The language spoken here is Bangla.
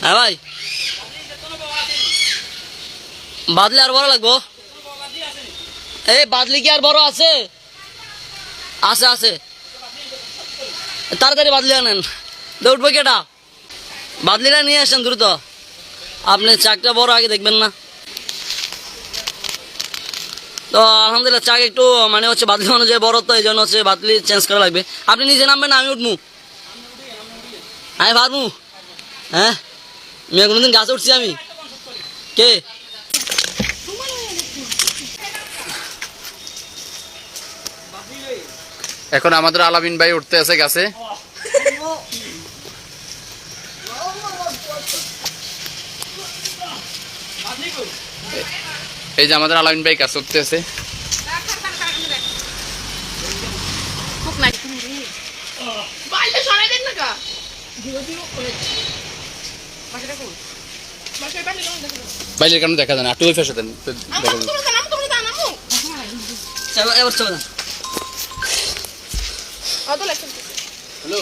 হ্যাঁ ভাই, বাদলি আর বড় লাগবো? এই বাদলি কি আর বড় আছে? আছে আছে, তাড়াতাড়ি বাদলি আনেন। উঠবো কেটা? বাদলিটা নিয়ে আসেন দ্রুত। আপনি চাকটা বড় আগে দেখবেন না তো? আলহামদুলিল্লাহ চাক একটু মানে হচ্ছে বাদলি অনুযায়ী বড়, তো এই জন্য হচ্ছে বাদলি চেঞ্জ করা লাগবে। আপনি নিজে নামবেন না আমি উঠবো? আমি পারবো? হ্যাঁ, মেয়ে কোনোদিন গাছে উঠছি আমি? কে? এখন আমাদের আলামিন ভাই উঠতে আছে গাছে। এই যে আমাদের আলামিন ভাই গাছে উঠতে আছে। বাইরের কারণে দেখা যায় না, একটু ওই পাশে দেন। এবার চলে যান। হ্যালো।